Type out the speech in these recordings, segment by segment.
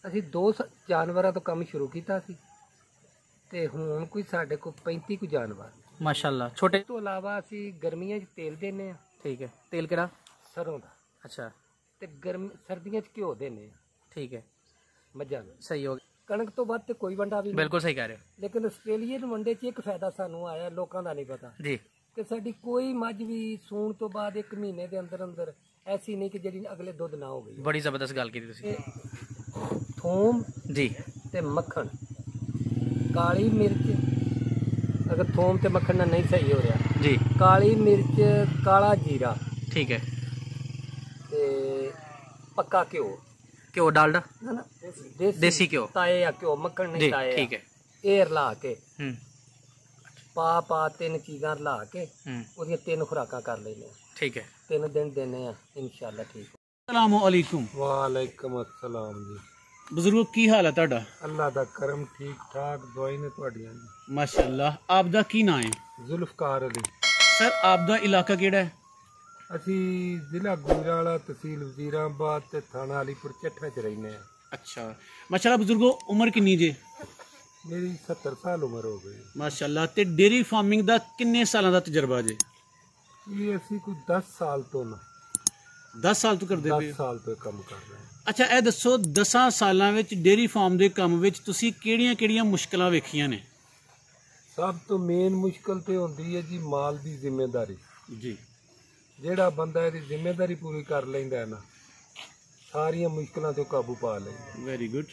ਅਸੀਂ 2 ਜਾਨਵਰਾਂ ਤੋਂ ਕੰਮ ਸ਼ੁਰੂ ਕੀਤਾ ਸੀ ਤੇ ਹੁਣ ਕੋਈ ਸਾਡੇ ਕੋਲ 35 ਕੁ ਜਾਨਵਰ ਮਾਸ਼ਾਅੱਲਾ। ਛੋਟੇ ਇਸ ਤੋਂ ਇਲਾਵਾ ਅਸੀਂ ਗਰਮੀਆਂ 'ਚ ਤੇਲ ਦਿੰਦੇ ਆ। ਠੀਕ ਹੈ। ਤੇਲ ਕਿਹੜਾ? ਸਰੋਂ ਦਾ। ਅੱਛਾ। ਤੇ ਸਰਦੀਆਂ 'ਚ ਘਿਓ ਦਿੰਦੇ ਆ। ਠੀਕ ਹੈ, ਮੱਝਾਂ ਨੂੰ। ਸਹੀ ਹੋ ਗਿਆ। ਕਣਕ ਤੋਂ ਵੱਧ ਤੇ ਕੋਈ ਵੰਡਾ ਵੀ ਨਹੀਂ। ਬਿਲਕੁਲ ਸਹੀ ਕਹਿ ਰਹੇ ਹੋ। ਲੇਕਿਨ ਆਸਟ੍ਰੇਲੀਅਨ ਵੰਡੇ 'ਚ ਇੱਕ ਫਾਇਦਾ ਸਾਨੂੰ ਆਇਆ, ਲੋਕਾਂ ਦਾ ਨਹੀਂ ਪਤਾ ਜੀ, ਕਿ ਸਾਡੀ ਕੋਈ ਮੱਝ ਵੀ ਸੂਣ ਤੋਂ ਬਾਅਦ 1 ਮਹੀਨੇ ਦੇ ਅੰਦਰ ਅੰਦਰ ਐਸੀ ਨਹੀਂ ਕਿ ਜਿਹੜੀ ਅਗਲੇ ਦੁੱਧ ਨਾ ਹੋ ਗਈ। ਬੜੀ ਜ਼ਬਰਦਸਤ ਗੱਲ ਕੀਤੀ ਤੁਸੀਂ। ਥੋਮ ਜੀ ਤੇ ਮੱਖਣ, ਕਾਲੀ ਮਿਰਚ, ਅਗਰ ਥੋਮ ਤੇ ਮੱਖਣ ਨਾਲ ਨਹੀਂ ਸਹੀ ਹੋ ਰਿਹਾ ਜੀ, ਕਾਲੀ ਮਿਰਚ, ਕਾਲਾ ਜੀਰਾ, ਠੀਕ ਹੈ, ਤੇ ਪੱਕਾ ਘਿਓ, ਘਿਓ ਡਾਲਡਾ ਨਾ ਨਾ ਦੇਸੀ ਘਿਓ, ਤਾਏ ਆ ਘਿਓ, ਮੱਖਣ ਨਹੀਂ ਜੀ, ਤਾਏ। ਠੀਕ ਹੈ। ਇਹ ਰਲਾ ਕੇ ਹੂੰ ਪਾ 3 ਚੀਜ਼ਾਂ ਰਲਾ ਕੇ ਹੂੰ, ਉਹਦੀਆਂ 3 ਖੁਰਾਕਾਂ ਕਰ ਲੈਨੇ ਆ। ਠੀਕ ਹੈ। 3 ਦਿਨ ਦੇਨੇ ਆ, ਇਨਸ਼ਾਅੱਲਾ ਠੀਕ। अस्सलाम वालेकुम। ਵਾਲੇਕਮ अस्सलाम जी। ਬਜ਼ੁਰਗੋ ਕੀ ਹਾਲ ਹੈ ਤੁਹਾਡਾ? ਅੱਲਾ ਦਾ ਕਰਮ, ਠੀਕ ਠਾਕ, ਦੁਆਈ ਨੇ ਤੁਹਾਡੀਆਂ ਜੀ। ਮਾਸ਼ਾਅੱਲਾ। ਆਪ ਦਾ ਕੀ ਨਾਂ ਹੈ? ਜ਼ੁਲਫਕਾਰ ਅਲੀ। ਸਰ ਆਪ ਦਾ ਇਲਾਕਾ ਕਿਹੜਾ ਹੈ? ਅਸੀਂ ਜ਼ਿਲ੍ਹਾ ਗੁਜਰਾਂਵਾਲਾ, ਤਹਿਸੀਲ ਵਜ਼ੀਰਾਬਾਦ ਤੇ ਥਾਣਾ ਅਲੀਪੁਰ ਚੱਠਾ ਚ ਰਹਿੰਦੇ ਆ। ਅੱਛਾ ਮਾਸ਼ਾਅੱਲਾ। ਬਜ਼ੁਰਗੋ ਉਮਰ ਕਿੰਨੀ ਜੇ? ਮੇਰੀ 70 ਸਾਲ ਉਮਰ ਹੋ ਗਈ। ਮਾਸ਼ਾਅੱਲਾ। ਤੇ ਡੇਰੀ ਫਾਰਮਿੰਗ ਦਾ ਕਿੰਨੇ ਸਾਲਾਂ ਦਾ ਤਜਰਬਾ ਜੇ? ਇਹ ਅਸੀਂ ਕੋਈ 10 ਸਾਲ ਤੋਂ ਨਾ 10 ਸਾਲ ਤੋਂ ਕਰਦੇ 10 ਪਏ ਹੋ? ਸਾਲ ਤੋਂ ਕੰਮ ਕਰ ਰਹੇ ਹਾਂ। ਅੱਛਾ ਇਹ ਦੱਸੋ 10 ਸਾਲਾਂ ਵਿੱਚ ਡੇਰੀ ਫਾਰਮ ਦੇ ਕੰਮ ਵਿੱਚ ਤੁਸੀਂ ਕਿਹੜੀਆਂ-ਕਿਹੜੀਆਂ ਮੁਸ਼ਕਲਾਂ ਵੇਖੀਆਂ ਨੇ? ਸਭ ਤੋਂ ਮੇਨ ਮੁਸ਼ਕਲ ਤੇ ਹੁੰਦੀ ਹੈ ਜੀ ਮਾਲ ਦੀ ਜ਼ਿੰਮੇਵਾਰੀ। ਜੀ। ਜਿਹੜਾ ਬੰਦਾ ਇਹਦੀ ਜ਼ਿੰਮੇਵਾਰੀ ਪੂਰੀ ਕਰ ਲੈਂਦਾ ਹੈ ਨਾ, ਸਾਰੀਆਂ ਮੁਸ਼ਕਲਾਂ ਤੋਂ ਕਾਬੂ ਪਾ ਲੈਂਦਾ। Very good.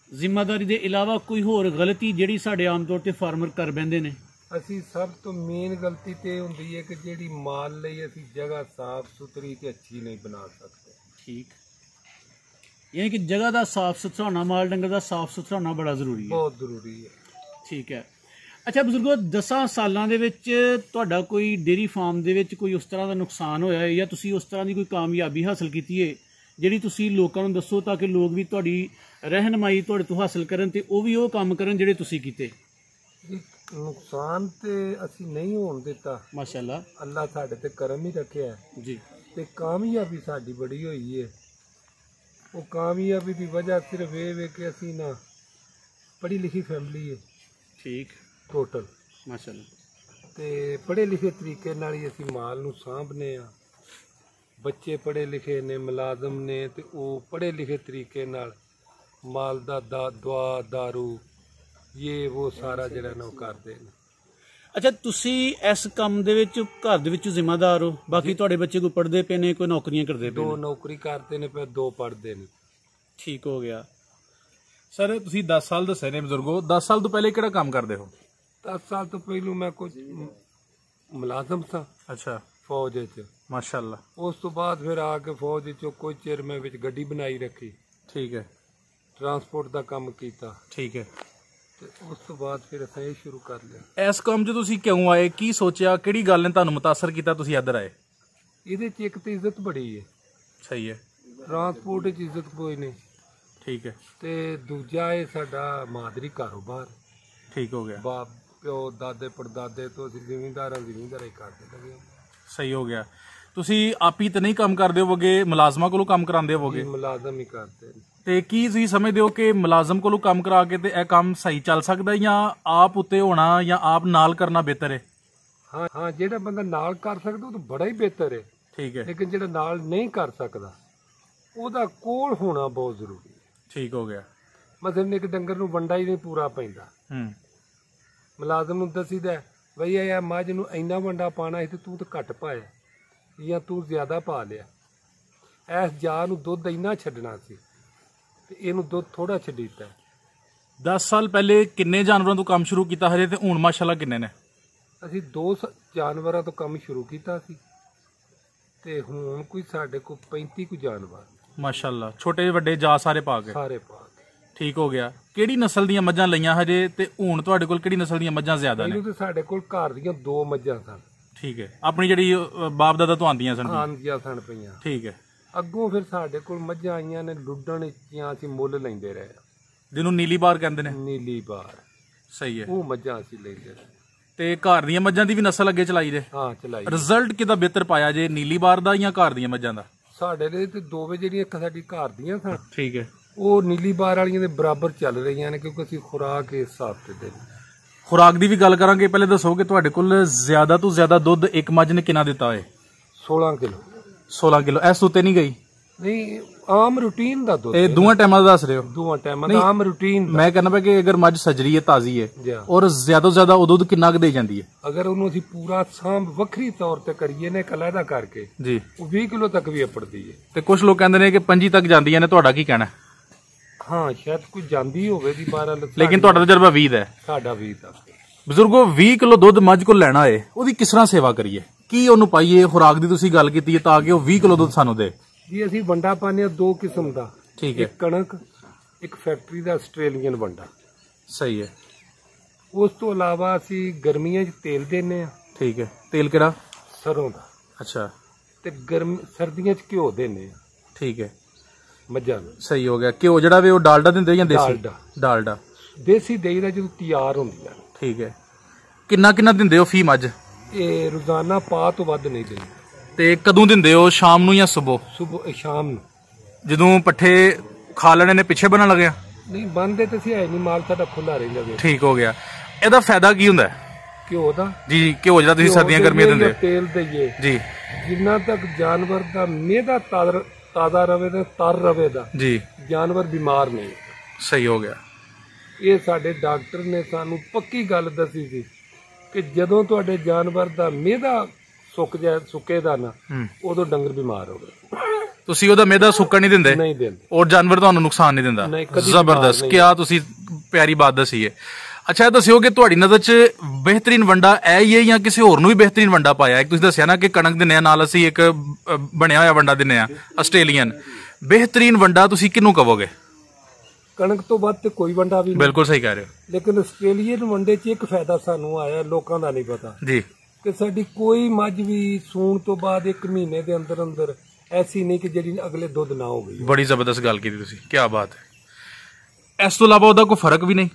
ਜ਼ਿੰਮੇਵਾਰੀ ਦੇ ਇਲਾਵਾ ਕੋਈ ਹੋਰ ਗਲਤੀ ਜਿਹੜੀ ਸਾਡੇ ਆਮ ਤੌਰ ਤੇ ਫਾਰਮਰ ਕਰ ਬੈਂਦੇ ਨੇ? ਅਸੀਂ ਸਭ ਤੋਂ ਮੇਨ ਗਲਤੀ ਤੇ ਹੁੰਦੀ ਹੈ ਕਿ ਜਿਹੜੀ ਮਾਲ ਲਈ ਅਸੀਂ ਜਗ੍ਹਾ ਸਾਫ਼ ਸੁਥਰੀ ਤੇ ਅੱਛੀ ਨਹੀਂ ਬਣਾ ਸਕਦੇ। ਠੀਕ। ਯਾਨੀ ਕਿ ਜਗ੍ਹਾ ਦਾ ਸਾਫ਼ ਸੁਥਰਾ ਹੋਣਾ, ਮਾਲ ਡੰਗਰ ਦਾ ਸਾਫ਼ ਸੁਥਰਾ ਹੋਣਾ ਬੜਾ ਜ਼ਰੂਰੀ ਹੈ। ਬਹੁਤ ਜ਼ਰੂਰੀ ਹੈ। ਠੀਕ ਹੈ। ਅੱਛਾ ਬਜ਼ੁਰਗੋ 10 ਸਾਲਾਂ ਦੇ ਵਿੱਚ ਤੁਹਾਡਾ ਕੋਈ ਡੇਰੀ ਫਾਰਮ ਦੇ ਵਿੱਚ ਕੋਈ ਉਸ ਤਰ੍ਹਾਂ ਦਾ ਨੁਕਸਾਨ ਹੋਇਆ ਹੈ ਜਾਂ ਤੁਸੀਂ ਉਸ ਤਰ੍ਹਾਂ ਦੀ ਕੋਈ ਕਾਮਯਾਬੀ ਹਾਸਲ ਕੀਤੀ ਹੈ ਜਿਹੜੀ ਤੁਸੀਂ ਲੋਕਾਂ ਨੂੰ ਦੱਸੋ ਤਾਂ ਕਿ ਲੋਕ ਵੀ ਤੁਹਾਡੀ ਰਹਿਨਮਾਈ ਤੁਹਾਡੇ ਤੋਂ ਹਾਸਲ ਕਰਨ ਤੇ ਉਹ ਵੀ ਉਹ ਕੰਮ ਕਰਨ ਜਿਹੜੇ ਤੁਸੀਂ ਕੀਤੇ? ਨੁਕਸਾਨ ਤੇ ਅਸੀਂ ਨਹੀਂ ਹੋਣ ਦਿੱਤਾ, ਮਾਸ਼ਾਅੱਲਾ। ਅੱਲਾ ਸਾਡੇ ਤੇ ਕਰਮ ਹੀ ਰੱਖਿਆ ਜੀ। ਤੇ ਕਾਮਯਾਬੀ ਸਾਡੀ ਬੜੀ ਹੋਈ ਹੈ। ਉਹ ਕਾਮਯਾਬੀ ਦੀ ਵਜ੍ਹਾ ਸਿਰਫ ਇਹ ਵੇ ਕਿ ਅਸੀਂ ਨਾ ਪੜ੍ਹੀ ਲਿਖੀ ਫੈਮਿਲੀ ਹੈ। ਠੀਕ। ਟੋਟਲ ਮਾਸ਼ਾਅੱਲਾ। ਤੇ ਪੜ੍ਹੇ ਲਿਖੇ ਤਰੀਕੇ ਨਾਲ ਹੀ ਅਸੀਂ ਮਾਲ ਨੂੰ ਸਾਂਭਨੇ ਆ। ਬੱਚੇ ਪੜ੍ਹੇ ਲਿਖੇ ਨੇ, ਮੁਲਾਜ਼ਮ ਨੇ, ਤੇ ਉਹ ਪੜ੍ਹੇ ਲਿਖੇ ਤਰੀਕੇ ਨਾਲ ਮਾਲ ਦਾ ਦਵਾ ਦਾਰੂ ਇਹ ਉਹ ਸਾਰਾ ਜਿਹੜਾ ਨਾ ਉਹ ਕਰਦੇ ਨੇ। ਅੱਛਾ ਤੁਸੀਂ ਇਸ ਕੰਮ ਦੇ ਵਿੱਚ ਘਰ ਦੇ ਵਿੱਚ ਜ਼ਿੰਮੇਦਾਰ ਹੋ, ਬਾਕੀ ਤੁਹਾਡੇ ਬੱਚੇ ਕੋਈ ਪੜ੍ਹਦੇ ਪਏ ਨੇ, ਕੋਈ ਨੌਕਰੀਆਂ ਕਰਦੇ ਪਏ ਨੇ? 2 ਨੌਕਰੀ ਕਰਦੇ ਨੇ, 2 ਪੜ੍ਹਦੇ ਨੇ। ਠੀਕ ਹੋ ਗਿਆ। ਸਰ ਤੁਸੀਂ 10 ਸਾਲ ਦੱਸੇ ਨੇ ਬਜ਼ੁਰਗੋ, 10 ਸਾਲ ਤੋਂ ਪਹਿਲੇ ਕਿਹੜਾ ਕੰਮ ਕਰਦੇ ਹੋ? 10 ਸਾਲ ਤੋਂ ਪਹਿਲੋਂ ਮੈਂ ਕੁਝ ਮੁਲਾਜ਼ਮ ਸਾਂ ਅੱਛਾ। ਫੌਜ ਵਿੱਚ। ਮਾਸ਼ਾਅੱਲਾ। ਉਸ ਤੋਂ ਬਾਅਦ ਫਿਰ ਆ ਕੇ ਫੌਜ ਵਿੱਚੋਂ ਕੁਝ ਚਿਰ ਮੈਂ ਵਿੱਚ ਗੱਡੀ ਬਣਾਈ ਰੱਖੀ, ਠੀਕ ਹੈ। ਟਰਾਂਸਪੋਰਟ ਦਾ ਕੰਮ ਕੀਤਾ, ਠੀਕ ਹੈ। ਤੇ ਉਸ ਤੋਂ ਬਾਅਦ ਫਿਰ ਅਸੀਂ ਇਹ ਸ਼ੁਰੂ ਕਰ ਲਿਆ। ਇਸ ਕੰਮ 'ਚ ਤੁਸੀਂ ਕਿਉਂ ਆਏ? ਕੀ ਸੋਚਿਆ? ਕਿਹੜੀ ਗੱਲ ਨੇ ਤੁਹਾਨੂੰ ਮੁਤਾਸਰ ਕੀਤਾ ਤੁਸੀਂ ਇੱਧਰ ਆਏ? ਇਹਦੇ 'ਚ ਇੱਕ ਤਾਂ ਇੱਜ਼ਤ ਬੜੀ ਹੈ। ਸਹੀ ਹੈ। ਟਰਾਂਸਪੋਰਟ 'ਚ ਇੱਜ਼ਤ ਕੋਈ ਨਹੀਂ। ਠੀਕ ਹੈ। ਤੇ ਦੂਜਾ ਇਹ ਸਾਡਾ ਮਾਦਰੀ ਕਾਰੋਬਾਰ। ਠੀਕ ਹੋ ਗਿਆ। ਬਾਪ ਪਿਓ ਦਾਦੇ ਪੜਦਾਦੇ ਤੋਂ ਅਸੀਂ ਜ਼ਿਮੀਂਦਾਰੀ ਕਰਦੇ ਲੱਗੇ। ਸਹੀ ਹੋ ਗਿਆ। ਤੁਸੀਂ ਆਪ ਹੀ ਤਾਂ ਨਹੀਂ ਕੰਮ ਕਰਦੇ ਹੋਵੋਗੇ, ਮੁਲਾਜ਼ਮਾਂ ਕੋਲੋਂ ਕੰਮ ਕਰਾਉਂਦੇ ਹੋਵੋਗੇ? ਮੁਲਾਜ਼ਮ ਹੀ ਕਰਦੇ ਨੇ। ਤੇ ਕੀ ਤੁਸੀਂ ਸਮਝਦੇ ਹੋ ਕਿ ਮੁਲਾਜ਼ਮ ਕੋਲੋਂ ਕੰਮ ਕਰਾ ਕੇ ਤੇ ਇਹ ਕੰਮ ਸਹੀ ਚੱਲ ਸਕਦਾ ਜਾਂ ਆਪ ਉੱਤੇ ਹੋਣਾ ਜਾਂ ਆਪ ਨਾਲ ਕਰਨਾ ਬਿਹਤਰ ਹੈ? ਹਾਂ, ਜਿਹੜਾ ਬੰਦਾ ਨਾਲ ਕਰ ਸਕਦਾ ਉਹ ਤਾਂ ਬੜਾ ਹੀ ਬਿਹਤਰ ਹੈ। ਠੀਕ ਹੈ। ਲੇਕਿਨ ਜਿਹੜਾ ਨਾਲ ਨਹੀਂ ਕਰ ਸਕਦਾ ਉਹਦਾ ਕੋਲ ਹੋਣਾ ਬਹੁਤ ਜ਼ਰੂਰੀ ਹੈ। ਠੀਕ ਹੋ ਗਿਆ। ਮਤਲਬ ਇੱਕ ਡੰਗਰ ਨੂੰ ਵੰਡਾ ਹੀ ਨਹੀਂ ਪੂਰਾ ਪੈਂਦਾ। ਮੁਲਾਜ਼ਮ ਨੂੰ ਦੱਸੀਦਾ ਬਈ ਇਹ ਮੱਝ ਨੂੰ ਇੰਨਾ ਵੰਡਾ ਪਾਣਾ ਸੀ ਤੇ ਤੂੰ ਤਾਂ ਘੱਟ ਪਾਇਆ ਜਾਂ ਤੂੰ ਜ਼ਿਆਦਾ ਪਾ ਲਿਆ। ਇਸ ਜਾ ਨੂੰ ਦੁੱਧ ਇੰਨਾ ਛੱਡਣਾ ਸੀ ਤੇ ਇਹਨੂੰ ਦੁੱਧ ਥੋੜਾ ਛੱਡੀਤਾ। 10 ਸਾਲ ਪਹਿਲੇ ਕਿੰਨੇ ਜਾਨਵਰਾਂ ਤੋਂ ਕੰਮ ਸ਼ੁਰੂ ਕੀਤਾ ਹਜੇ, ਤੇ ਹੁਣ ਮਾਸ਼ਾਅੱਲਾ ਕਿੰਨੇ ਨੇ? ਅਸੀਂ 2 ਜਾਨਵਰਾਂ ਤੋਂ ਕੰਮ ਸ਼ੁਰੂ ਕੀਤਾ ਸੀ ਤੇ ਹੁਣ ਕੋਈ ਸਾਡੇ ਕੋਲ 35 ਕੁ ਜਾਨਵਰ। ਮਾਸ਼ਾਅੱਲਾ। ਛੋਟੇ ਵੱਡੇ ਜਾ ਸਾਰੇ ਪਾ ਕੇ? ਸਾਰੇ ਪਾ ਕੇ। ਠੀਕ ਹੋ ਗਿਆ। ਕਿਹੜੀ ਨਸਲ ਦੀਆਂ ਮੱਝਾਂ ਲਈਆਂ ਹਜੇ, ਤੇ ਹੁਣ ਤੁਹਾਡੇ ਕੋਲ ਕਿਹੜੀ ਨਸਲ ਦੀਆਂ ਮੱਝਾਂ ਜ਼ਿਆਦਾ ਨੇ? ਪਹਿਲਾਂ ਤਾਂ ਸਾਡੇ ਕੋਲ ਘਰ ਦੀਆਂ 2 ਮੱਝਾਂ ਸਨ। ਠੀਕ ਹੈ। ਆਪਣੀ ਜਿਹੜੀ ਬਾਪ ਦਾਦਾ ਤੋਂ ਆਉਂਦੀਆਂ ਸਨ? ਆਂਦੀਆਂ ਸਨ ਪਈਆਂ। ਠੀਕ ਹੈ। ਅੱਗੋਂ ਫਿਰ ਸਾਡੇ ਕੋਲ ਮੱਝਾਂ ਆਈਆਂ ਨੇ ਲੁੱਡਣ ਦੀਆਂ, ਅਸੀਂ ਮੁੱਲ ਲੈਂਦੇ ਰਹੇ। ਜਿਹਨੂੰ ਨੀਲੀ ਬਾਰ ਕਹਿੰਦੇ ਨੇ? ਨੀਲੀ ਬਾਰ। ਸਹੀ ਹੈ। ਉਹ ਮੱਝਾਂ ਅਸੀਂ ਲੈਂਦੇ ਰਹੇ। ਤੇ ਘਰ ਦੀਆਂ ਮੱਝਾਂ ਦੀ ਵੀ ਨਸਲ ਅੱਗੇ ਚਲਾਈ ਜੇ? ਹਾਂ ਚਲਾਈ। ਰਿਜ਼ਲਟ ਕਿਹਦਾ ਬਿਹਤਰ ਪਾਇਆ ਜੇ, ਨੀਲੀ ਬਾਰ ਦਾ ਜਾਂ ਘਰ ਦੀਆਂ ਮੱਝਾਂ ਦਾ? ਸਾਡੇ ਲਈ ਤੇ 2 ਵਜੇ ਜਿਹੜੀਆਂ ਇੱਕ ਸਾਡੀ ਘਰ ਦੀਆਂ ਸਨ ਠੀਕ ਹੈ। ਉਹ ਨੀਲੀ ਬਾਰ ਵਾਲੀਆਂ ਦੇ ਬਰਾਬਰ ਚੱਲ ਰਹੀਆਂ ਨੇ, ਕਿਉਂਕਿ ਅਸੀਂ ਖੁਰਾਕ ਇਸ ਹਿਸਾਬ ਤੇ ਦਿੰਦੇ। ਖੁਰਾਕ ਦੀ ਵੀ ਗੱਲ ਕਰਾਂਗੇ, ਪਹਿਲੇ ਦੱਸੋ ਕਿ ਤੁਹਾਡੇ ਕੋਲ ਜ਼ਿਆਦਾ ਤੋਂ ਜ਼ਿਆਦਾ ਦੁੱਧ ਇੱਕ ਮੱਝ ਨੇ ਕਿੰਨਾ ਦਿੱਤਾ ਹੋਏ? 16 ਕਿਲੋ। 16 ਕਿਲੋ। ਇਸ ਉੱਤੇ ਨਹੀਂ ਗਈ? ਨਹੀਂ, ਆਮ ਰੂਟੀਨ ਦਾ ਦੁੱਧ। ਇਹ ਦੋਵਾਂ ਟਾਈਮਾਂ ਦਾ ਦੱਸ ਰਹੇ ਹੋ? ਦੋਵਾਂ ਟਾਈਮਾਂ ਦਾ ਆਮ ਰੂਟੀਨ। ਮੈਂ ਕਹਿੰਦਾ ਪਿਆ ਕਿ ਅਗਰ ਮੱਝ ਸਜਰੀ ਹੈ, ਤਾਜ਼ੀ ਹੈ, ਜਾਂ ਔਰ ਜ਼ਿਆਦਾ ਤੋਂ ਜ਼ਿਆਦਾ ਉਹ ਦੁੱਧ ਕਿੰਨਾ ਕੁ ਦੇ ਜਾਂਦੀ ਹੈ? ਅਗਰ ਉਹਨੂੰ ਅਸੀਂ ਪੂਰਾ ਸਾਂਭ ਵੱਖਰੀ ਤੌਰ ਤੇ ਕਰੀਏ ਨੇ ਕਲਾਦਾ ਕਰਕੇ ਜੀ, ਉਹ 20 ਕਿਲੋ ਤੱਕ ਵੀ ਅਪੜਦੀ ਹੈ। ਤੇ ਕੁਝ ਲੋਕ ਕਹਿੰਦੇ ਨੇ ਕਿ 25 ਤੱਕ ਜਾਂਦੀਆਂ ਨੇ, ਤੁਹਾਡਾ ਕੀ ਕਹਿਣਾ? ਹਾਂ, ਸ਼ਾਇਦ ਕੋਈ ਜਾਂਦੀ ਹੋਵੇ ਦੀ 12 ਲੇਕਿਨ ਤੁਹਾਡਾ ਤਜਰਬਾ 20 ਦਾ ਹੈ। ਸਾਡਾ 20 ਤੱਕ। ਬਜ਼ੁਰਗੋ, 20 ਕਿਲੋ ਦੁੱਧ ਮੱਝ ਕੋਲ ਲੈਣਾ ਹੈ, ਉਹਦੀ ਕਿਸ ਤਰ੍ਹਾਂ ਸੇਵਾ ਕਰੀਏ? ਕੀ ਉਹਨੂੰ ਪਾਈਏ? ਖੁਰਾਕ ਦੀ ਤੁਸੀਂ ਗੱਲ ਕੀਤੀ ਹੈ ਤਾਂ ਕਿ ਉਹ 20 ਕਿਲੋ ਦੁੱਧ ਸਾਨੂੰ ਦੇ। ਜੀ, ਅਸੀਂ ਵੰਡਾ ਪਾਉਂਦੇ ਹਾਂ 2 ਕਿਸਮ ਦਾ। ਠੀਕ ਹੈ। ਇੱਕ ਕਣਕ, ਇੱਕ ਫੈਕਟਰੀ ਦਾ ਆਸਟ੍ਰੇਲੀਅਨ ਵੰਡਾ। ਸਹੀ ਹੈ। ਉਸ ਤੋਂ ਇਲਾਵਾ ਅਸੀਂ ਗਰਮੀਆਂ 'ਚ ਤੇਲ ਦਿੰਦੇ ਆ। ਠੀਕ ਹੈ। ਤੇਲ ਕਿਹੜਾ? ਸਰੋਂ ਦਾ। ਅੱਛਾ। ਤੇ ਸਰਦੀਆਂ 'ਚ ਘਿਓ ਦਿੰਦੇ ਆ ਠੀਕ ਹੈ। ਮੱਝਾਂ ਨੂੰ। ਸਹੀ ਹੋ ਗਿਆ। ਘਿਓ ਜਿਹੜਾ ਵੇ ਉਹ ਡਾਲਡਾ ਦਿੰਦੇ ਜਾਂ ਦੇਸੀ? ਡਾਲਡਾ। ਡਾਲਡਾ ਦੇਸੀ ਦਹੀਂ ਦਾ ਜਦੋਂ ਤਿਆਰ ਹੁੰਦੀਆਂ। ਠੀਕ ਹੈ। ਕਿੰਨਾ ਕਿੰਨਾ ਦਿੰਦੇ ਹੋ ਫੀ ਮੱਝ? ਇਹ ਰੋਜ਼ਾਨਾ ਪਾ ਤੋਂ ਵੱਧ ਨਹੀਂ ਦਿੰਦੇ। ਤੇ ਕਦੋਂ ਦਿੰਦੇ ਹੋ? ਸ਼ਾਮ ਨੂੰ ਜਾਂ ਸਵੇਰ? ਸਵੇਰ ਸ਼ਾਮ ਨੂੰ। ਜਦੋਂ ਪੱਠੇ ਖਾ ਲੈਣੇ ਨੇ ਪਿੱਛੇ ਬਣਨ ਲੱਗਿਆ? ਨਹੀਂ, ਬੰਦੇ ਤੇ ਅਸੀਂ ਹੈ ਨਹੀਂ, ਮਾਲ ਸਾਡਾ ਖੁੱਲਾ ਰਹਿੰਦਾ ਵੇ। ਠੀਕ ਹੋ ਗਿਆ। ਇਹਦਾ ਫਾਇਦਾ ਕੀ ਹੁੰਦਾ? ਘਿਓ ਦਾ? ਜੀ, ਘਿਓ ਜਿਹੜਾ ਤੁਸੀਂ ਸਰਦੀਆਂ ਗਰਮੀਆਂ ਦਿੰਦੇ ਹੋ। ਤੇਲ ਦਈਏ ਜੀ। ਜਿੰਨਾ ਤੱਕ ਜਾਨਵਰ ਦਾ ਮਿਹਦਾ ਤਾਜ਼ਾ ਰਵੇ ਤੇ ਤਰ ਰਵੇ ਦਾ ਜੀ, ਜਾਨਵਰ ਬਿਮਾਰ ਨਹੀਂ। ਸਹੀ ਹੋ ਗਿਆ। ਇਹ ਸਾਡੇ ਡਾਕਟਰ ਨੇ ਸਾਨੂੰ ਪੱਕੀ ਗੱਲ ਦੱਸੀ ਸੀ ਕਿ ਜਦੋਂ ਤੁਹਾਡੇ ਜਾਨਵਰ ਦਾ ਮਿਹਦਾ ਸੁੱਕੇ ਦਾ ਨਾ, ਉਦੋਂ ਡੰਗਰ ਬਿਮਾਰ ਹੋ ਗਏ। ਤੁਸੀਂ ਉਹਦਾ ਮਿਹਦਾ ਸੁੱਕਣ ਨਹੀਂ ਦਿੰਦੇ? ਨਹੀਂ ਦਿੰਦੇ। ਔਰ ਜਾਨਵਰ ਤੁਹਾਨੂੰ ਨੁਕਸਾਨ ਨਹੀਂ ਦਿੰਦਾ? ਜ਼ਬਰਦਸਤ। ਕਿਆ ਤੁਸੀਂ ਪਿਆਰੀ ਬਾਤ ਦੱਸੀ ਹੈ। ਅੱਛਾ, ਇਹ ਦੱਸਿਓ ਕਿ ਤੁਹਾਡੀ ਨਜ਼ਰ 'ਚ ਬਿਹਤਰੀਨ ਵੰਡਾ ਇਹ ਹੀ ਹੈ ਜਾਂ ਕਿਸੇ ਹੋਰ ਨੂੰ ਵੀ ਬਿਹਤਰੀਨ ਵੰਡਾ ਪਾਇਆ? ਇੱਕ ਤੁਸੀਂ ਦੱਸਿਆ ਨਾ ਕਿ ਕਣਕ ਦਿੰਨੇ ਆ, ਨਾਲ ਅਸੀਂ ਇੱਕ ਬਣਿਆ ਹੋਇਆ ਵੰਡਾ ਦਿੰਨੇ ਆ ਆਸਟ੍ਰੇਲੀਅਨ। ਬਿਹਤਰੀਨ ਵੰਡਾ ਤੁਸੀਂ ਕਿਹਨੂੰ ਕਹੋਗੇ? ਕਣਕ ਤੋਂ ਵੱਧ ਤੇ ਕੋਈ ਵੰਡਾ ਵੀ ਨਹੀਂ। ਬਿਲਕੁਲ ਸਹੀ ਕਹਿ ਰਹੇ ਹੋ। ਲੇਕਿਨ ਆਸਟ੍ਰੇਲੀਅਨ ਵੰਡੇ 'ਚ ਇੱਕ ਫਾਇਦਾ ਸਾਨੂੰ ਆਇਆ, ਲੋਕਾਂ ਦਾ ਨਹੀਂ ਪਤਾ ਜੀ, ਕਿ ਸਾਡੀ ਕੋਈ ਮੱਝ ਵੀ ਸੂਣ ਤੋਂ ਬਾਅਦ 1 ਮਹੀਨੇ ਦੇ ਅੰਦਰ ਅੰਦਰ ਐਸੀ ਨਹੀਂ ਕਿ ਜਿਹੜੀ ਅਗਲੇ ਦੁੱਧ ਨਾ ਹੋ ਗਈ। ਬੜੀ ਜ਼ਬਰਦਸਤ ਗੱਲ ਕੀਤੀ ਤੁਸੀਂ, ਕੀ ਬਾਤ ਹੈ। ਇਸ ਤੋਂ ਇਲਾਵਾ ਉਹਦਾ ਕੋਈ ਫਰਕ ਵੀ ਨਹੀਂ,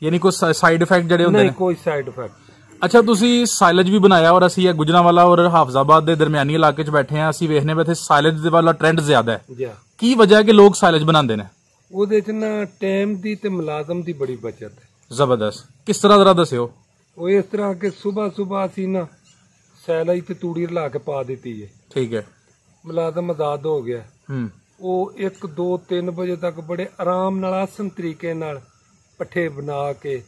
ਯਾਨੀ ਕੋਈ ਸਾਈਡ ਇਫੈਕਟ ਜਿਹੜੇ ਹੁੰਦੇ ਨੇ? ਨਹੀਂ, ਕੋਈ ਸਾਈਡ ਇਫੈਕਟ। ਅੱਛਾ, ਤੁਸੀਂ ਸਾਇਲਜ ਵੀ ਬਣਾਇਆ ਔਰ ਅਸੀਂ ਇਹ ਗੁਜਰਾਂਵਾਲਾ ਔਰ ਹਾਫਜ਼ਾਬਾਦ ਦੇ ਦਰਮਿਆਨੀ ਇਲਾਕੇ 'ਚ ਬੈਠੇ ਹਾਂ। ਅਸੀਂ ਵੇਖਨੇ ਇੱਥੇ ਸਾਇਲਜ ਦੇ ਵਾਲਾ ਟ੍ਰੈਂਡ ਜ਼ਿਆਦਾ ਹੈ। ਕੀ ਵਜ੍ਹਾ ਹੈ ਕਿ ਲੋਕ ਸਾਇਲਜ ਬਣਾਉਂਦੇ ਨੇ? ਉਹਦੇ 'ਚ ਨਾ ਟਾਈਮ ਦੀ ਤੇ ਮੁਲਾਜ਼ਮ ਦੀ ਬੜੀ ਬਚਤ ਹੈ। ਜ਼ਬਰਦਸਤ। ਕਿਸ ਤਰ੍ਹਾਂ ਜ਼ਰਾ ਦੱਸਿਓ। ਉਹ ਇਸ ਤਰ੍ਹਾਂ ਕਿ ਸਵੇਰ ਅਸੀਂ ਨਾ ਸਾਇਲਜ ਤੇ ਤੂੜੀ ਰਲਾ ਕੇ ਪਾ ਦਿੱਤੀ ਹੈ। ਠੀਕ ਹੈ। ਮੁਲਾਜ਼ਮ ਆਜ਼ਾਦ ਹੋ ਗਿਆ। ਉਹ 1 2 3 ਵਜੇ ਤੱਕ ਬੜੇ ਆਰਾਮ ਨਾਲ ਆਸਨ ਤਰੀਕੇ ਨਾਲ ਪੱਠੇ ਬਣਾ ਕੇ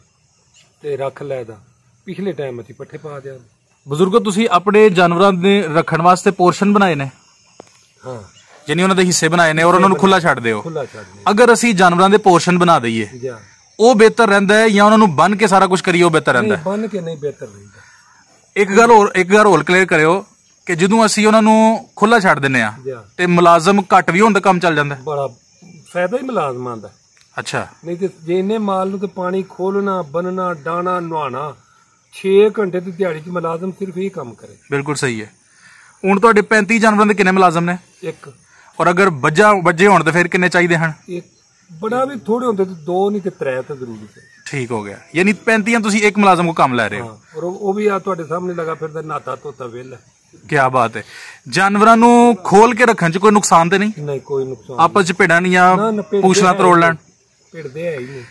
ਤੇ ਰੱਖ ਲੈਦਾ। ਪਿਛਲੇ ਟਾਈਮ ਅਸੀਂ ਪੱਠੇ ਪਾ ਦਿਆਂ। ਬਜ਼ੁਰਗੋ, ਤੁਸੀਂ ਆਪਣੇ ਜਾਨਵਰਾਂ ਦੇ ਰੱਖਣ ਵਾਸਤੇ ਪੋਰਸ਼ਨ ਬਣਾਏ ਨੇ? ਹਾਂ, ਯਾਨੀ ਉਹਨਾਂ ਦੇ ਹਿੱਸੇ ਬਣਾਏ ਨੇ ਔਰ ਉਹਨਾਂ ਨੂੰ ਖੁੱਲਾ ਛੱਡ ਦਿਓ। ਖੁੱਲਾ ਛੱਡ ਦਿਓ। ਅਗਰ ਅਸੀਂ ਜਾਨਵਰਾਂ ਦੇ ਪੋਰਸ਼ਨ ਬਣਾ ਦਈਏ, ਉਹ ਬਿਹਤਰ ਰਹਿੰਦਾ ਹੈ ਜਾਂ ਉਹਨਾਂ ਨੂੰ ਬੰਨ ਕੇ ਸਾਰਾ ਕੁਝ ਕਰੀਏ ਉਹ ਬਿਹਤਰ ਰਹਿੰਦਾ ਹੈ? ਬੰਨ ਕੇ ਨਹੀਂ ਬਿਹਤਰ ਰਹਿੰਦਾ। ਇੱਕ ਗੱਲ ਹੋਰ ਕਲੀਅਰ ਕਰਿਓ ਕਿ ਜਦੋਂ ਅਸੀਂ ਉਹਨਾਂ ਨੂੰ ਖੁੱਲਾ ਛੱਡ ਦਿੰਨੇ ਆ ਤੇ ਮੁਲਾਜ਼ਮ ਘੱਟ ਵੀ ਹੋਣ ਦਾ ਕੰਮ ਚੱਲ ਜਾਂਦਾ? ਬੜਾ ਫਾਇਦਾ ਹੀ ਮੁਲਾਜ਼ਮਾਂ ਦਾ। ਅੱਛਾ। ਨਹੀਂ ਤੇ ਜੇ ਇਹਨੇ ਮਾਲ ਨੂੰ ਤੇ ਪਾਣੀ ਖੋਲਣਾ, ਬੰਨਣਾ, ਡਾਣਾ, ਨਹਾਣਾ 6 ਘੰਟੇ ਦੀ ਦਿਹਾੜੀ 'ਚ ਮੁਲਾਜ਼ਮ ਸਿਰਫ ਇਹ ਕੰਮ ਕਰੇ। ਬਿਲਕੁਲ ਸਹੀ ਹੈ। ਹੁਣ ਤੁਹਾਡੇ 35 ਜਾਨਵਰਾਂ ਦੇ ਕਿੰਨੇ ਮੁਲਾਜ਼ਮ ਨੇ? 1। ਔਰ ਅਗਰ ਵੱਜੇ ਹੋਣ ਤਾਂ ਫਿਰ ਕਿੰਨੇ ਚਾਹੀਦੇ ਹਨ? ਬੜਾ ਵੀ ਥੋੜੇ ਹੁੰਦੇ ਤੇ 2 ਨਹੀਂ ਤੇ 3 ਤਾਂ ਜ਼ਰੂਰੀ ਹੈ। ਠੀਕ ਹੋ ਗਿਆ। ਯਾਨੀ 35 ਤੁਸੀਂ ਇੱਕ ਮੁਲਾਜ਼ਮ ਕੋ ਕੰਮ ਲੈ ਰਹੇ ਹੋ? ਔਰ ਉਹ ਵੀ ਆ ਤੁਹਾਡੇ ਸਾਹਮਣੇ ਲਗਾ ਫਿਰਦਾ, ਨਹਾਤਾ ਧੋਤਾ ਵਿਹਲਾ। ਕੀ ਬਾਤ ਹੈ। ਜਾਨਵਰਾਂ ਨੂੰ ਖੋਲ ਕੇ ਰੱਖਣ 'ਚ ਕੋਈ ਨੁਕਸਾਨ ਤੇ ਨਹੀਂ? ਨਹੀਂ, ਕੋਈ ਨੁਕਸਾਨ। ਆਪਸ 'ਚ ਭਿੜਾਂ ਨਹੀਂ ਜਾਂ ਪੂਛਲਾਂ ਤਰੋੜ ਲੈਣ? ਭਿੜਦੇ ਹੈ ਹੀ ਨਹੀਂ।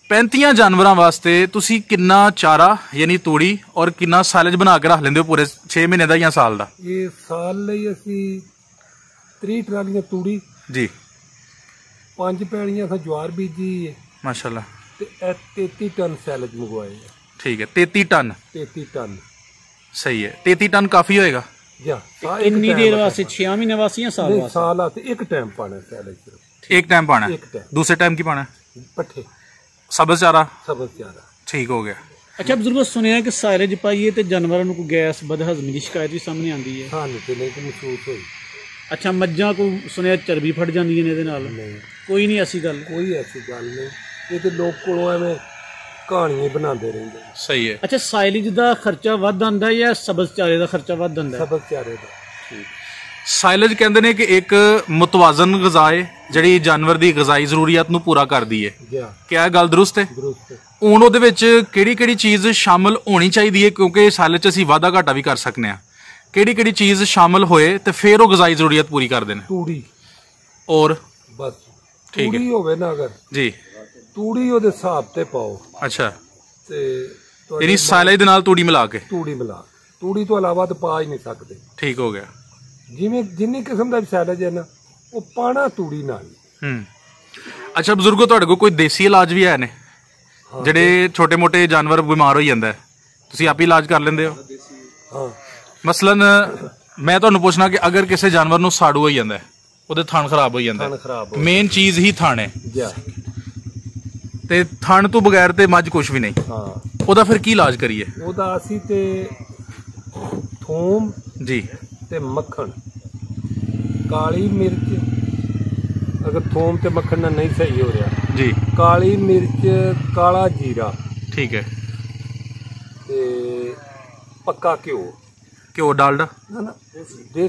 35 ਜਾਨਵਰਾਂ ਵਾਸਤੇ ਤੁਸੀਂ ਕਿੰਨਾ ਚਾਰਾ ਯਾਨੀ ਤੂੜੀ ਔਰ ਕਿੰਨਾ ਸਾਇਲਜ ਬਣਾ ਕੇ ਰੱਖ ਲੈਂਦੇ ਹੋ ਪੂਰੇ 6 ਮਹੀਨੇ ਦਾ ਜਾਂ ਸਾਲ ਦਾ? ਇਹ ਸਾਲ ਲਈ ਅਸੀਂ 30 ਟਰਾਲੀਆਂ ਤੂੜੀ ਜੀ, 5 ਪੈਲੀਆਂ ਅਸੀਂ ਜਵਾਰ ਬੀਜੀ ਹੈ ਮਾਸ਼ਾਅੱਲਾ, ਤੇ 33 ਟਨ ਸਾਇਲਜ ਮੰਗਵਾਏ। ਠੀਕ ਹੈ। 33 ਟਨ? 33 ਟਨ। ਸਹੀ ਹੈ। 33 ਟਨ ਕਾਫੀ ਹੋਏਗਾ? ਕਿੰਨੀ ਦੇਰ ਵਾਸਤੇ? 6 ਮਹੀਨੇ ਵਾਸਤੇ ਜਾਂ ਸਾਲ ਵਾਸਤੇ? ਸਾਲ ਵਾਸਤੇ। ਇੱਕ ਟਾਈਮ ਪਾਣਾ ਸਾਇਲਜ ਸਿਰਫ। ਇੱਕ ਟਾਈਮ ਪਾਣਾ? ਦੂਸਰੇ ਟਾਈਮ ਕੀ ਪਾਣਾ? ਪੱਠੇ, ਸਬਜ਼ ਚਾਰਾ। ਸਬਜ਼ ਚਾਰਾ। ਠੀਕ ਹੋ ਗਿਆ। ਅੱਛਾ ਬਜ਼ੁਰਗੋ, ਸੁਣਿਆ ਕਿ ਸਾਇਲਜ ਪਾਈਏ ਤੇ ਜਾਨਵਰਾਂ ਨੂੰ ਕੋਈ ਗੈਸ ਬਦਹਜ਼ਮੀ ਦੀ ਸ਼ਿਕਾਇਤ ਵੀ ਸਾਹਮਣੇ ਆਉਂਦੀ ਹੈ? ਸਾਨੂੰ ਤੇ ਨਹੀਂ ਮਹਿਸੂਸ ਹੋਈ। ਅੱਛਾ, ਮੱਝਾਂ ਕੋ ਸੁਣਿਆ ਚਰਬੀ ਫਟ ਜਾਂਦੀ ਹੈ ਇਹਦੇ ਨਾਲ? ਨਹੀਂ, ਕੋਈ ਨਹੀਂ ਐਸੀ ਗੱਲ? ਕੋਈ ਐਸੀ ਗੱਲ ਨਹੀਂ। ਇਹ ਤੇ ਲੋਕ ਕੋਲੋਂ ਐਵੇਂ ਕਹਾਣੀਆਂ ਬਣਾਉਂਦੇ ਰਹਿੰਦੇ। ਸਹੀ ਹੈ। ਅੱਛਾ, ਸਾਇਲਜ ਦਾ ਖਰਚਾ ਵੱਧ ਆਉਂਦਾ ਜਾਂ ਸਬਜ਼ ਚਾਰੇ ਦਾ ਖਰਚਾ ਵੱਧ ਆਉਂਦਾ? ਸਬਜ਼ ਚਾਰੇ ਦਾ। ਠੀਕ। ਸਾਇਲਜ ਕਹਿੰਦੇ ਨੇ ਕਿ ਇੱਕ ਮੁਤਵਾਜ਼ਨ ਗ਼ਜ਼ਾ ਹੈ ਜਿਹੜੀ ਜਾਨਵਰ ਦੀ ਗ਼ਜ਼ਾਈ ਜ਼ਰੂਰੀਅਤ ਨੂੰ ਪੂਰਾ ਕਰਦੀ ਹੈ। ਕਿਆ ਇਹ ਗੱਲ ਦਰੁਸਤ ਹੈ? ਦਰੁਸਤ ਹੈ। ਹੁਣ ਉਹਦੇ ਵਿੱਚ ਕਿਹੜੀ ਕਿਹੜੀ ਚੀਜ਼ ਸ਼ਾਮਲ ਹੋਣੀ ਚਾਹੀਦੀ ਹੈ? ਕਿਉਂਕਿ ਸਾਇਲਜ 'ਚ ਅਸੀਂ ਵਾਧਾ ਘਾਟਾ ਵੀ ਕਰ ਸਕਦੇ ਹਾਂ। ਕਿਹੜੀ ਚੀਜ਼ ਸ਼ਾਮਲ ਹੋਏ ਤੇ ਫਿਰ ਉਹ ਗਜ਼ਾਈ ਜ਼ਰੂਰੀਅਤ ਪੂਰੀ ਕਰਦੇ ਨੇ? ਤੂੜੀ ਔਰ ਬਸ, ਠੀਕ ਤੂੜੀ ਹੋਵੇ ਨਾ ਅਗਰ ਜੀ, ਤੂੜੀ ਉਹਦੇ ਹਿਸਾਬ ਤੇ ਪਾਓ। ਅੱਛਾ, ਤੇ ਯਾਨੀ ਸਾਇਲੇਜ ਦੇ ਨਾਲ ਤੂੜੀ ਮਿਲਾ ਕੇ? ਤੂੜੀ ਮਿਲਾ, ਤੂੜੀ ਤੋਂ ਇਲਾਵਾ ਤਾਂ ਪਾ ਹੀ ਨਹੀਂ ਸਕਦੇ। ਠੀਕ ਹੋ ਗਿਆ। ਜਿਵੇਂ ਜਿੰਨੀ ਕਿਸਮ ਦਾ ਵੀ ਸਾਇਲੇਜ ਹੈ ਨਾ, ਉਹ ਪਾਣਾ ਤੂੜੀ ਨਾਲ। ਅੱਛਾ ਬਜ਼ੁਰਗੋ, ਤੁਹਾਡੇ ਕੋਲ ਕੋਈ ਦੇਸੀ ਇਲਾਜ ਵੀ ਹੈ ਨੇ? ਜਿਹੜੇ ਛੋਟੇ ਮੋਟੇ ਜਾਨਵਰ ਬਿਮਾਰ ਹੋ ਜਾਂਦਾ, ਤੁਸੀਂ ਆਪ ਹੀ ਇਲਾਜ ਕਰ ਲੈਂਦੇ ਹੋ? ਹਾਂ। ਮਸਲਨ ਮੈਂ ਤੁਹਾਨੂੰ ਪੁੱਛਣਾ ਕਿ ਅਗਰ ਕਿਸੇ ਜਾਨਵਰ ਨੂੰ ਸਾੜੂ ਹੋ ਜਾਂਦਾ, ਉਹਦੇ ਥਣ ਖਰਾਬ ਹੋ ਜਾਂਦਾ, ਮੇਨ ਚੀਜ਼ ਹੀ ਥਣ ਹੈ, ਤੇ ਥਣ ਤੋਂ ਬਗੈਰ ਤੇ ਮੱਝ ਕੁਝ ਵੀ ਨਹੀਂ। ਹਾਂ। ਉਹਦਾ ਫਿਰ ਕੀ ਇਲਾਜ ਕਰੀਏ? ਉਹਦਾ ਅਸੀਂ ਤੇ ਥੂਮ ਜੀ ਤੇ ਮੱਖਣ, ਕਾਲੀ ਮਿਰਚ, ਅਗਰ ਥੂਮ ਤੇ ਮੱਖਣ ਨਾਲ ਨਹੀਂ ਸਹੀ ਹੋ ਰਿਹਾ ਜੀ, ਕਾਲੀ ਮਿਰਚ, ਕਾਲਾ ਜੀਰਾ, ਠੀਕ ਹੈ, ਤੇ ਪੱਕਾ ਘਿਓ, ਘਿਓ ਡਾਲਡਾ ਨਾ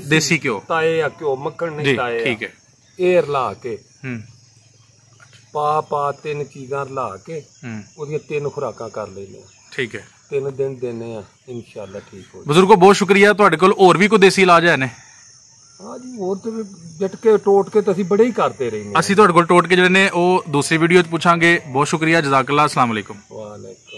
ਦੇਸੀ ਘਿਓ, ਤਾਏ ਆ ਘਿਓ, ਮੱਖਣ ਨਹੀਂ ਤਾਏ, ਠੀਕ ਹੈ, ਇਹ ਰਲਾ ਕੇ ਪਾ 3 ਚੀਜ਼ਾਂ ਰਲਾ ਕੇ ਉਹਦੀਆਂ 3 ਖੁਰਾਕਾਂ ਕਰ ਲੈਨੇ। ਠੀਕ ਹੈ, 3 ਦਿਨ ਦੇਨੇ ਆ, ਇਨਸ਼ਾਅੱਲਾ ਠੀਕ ਹੋ। ਬਜ਼ੁਰਗੋ ਬਹੁਤ ਸ਼ੁਕਰੀਆ। ਤੁਹਾਡੇ ਕੋਲ ਹੋਰ ਵੀ ਕੋਈ ਦੇਸੀ ਇਲਾਜ ਹੈ ਨੇ? ਹਾਂ ਜੀ, ਹੋਰ ਤੇ ਜਟ ਕੇ ਟੋਟ ਕੇ ਤਾਂ ਅਸੀਂ ਬੜੇ ਹੀ ਕਰਦੇ ਰਹੇ ਨੇ। ਅਸੀਂ ਤੁਹਾਡੇ ਕੋਲ ਟੋਟ ਕੇ ਜਿਹੜੇ ਨੇ ਉਹ ਦੂਸਰੀ ਵੀਡੀਓ 'ਚ ਪੁੱਛਾਂਗੇ। ਬਹੁਤ ਸ਼ੁਕਰੀਆ, ਜਜ਼ਾਕੱਲਾ, ਅਸਲਾਮ ਵਾਲੇਕੁਮ। ਵਾਲੇਕੁਮ।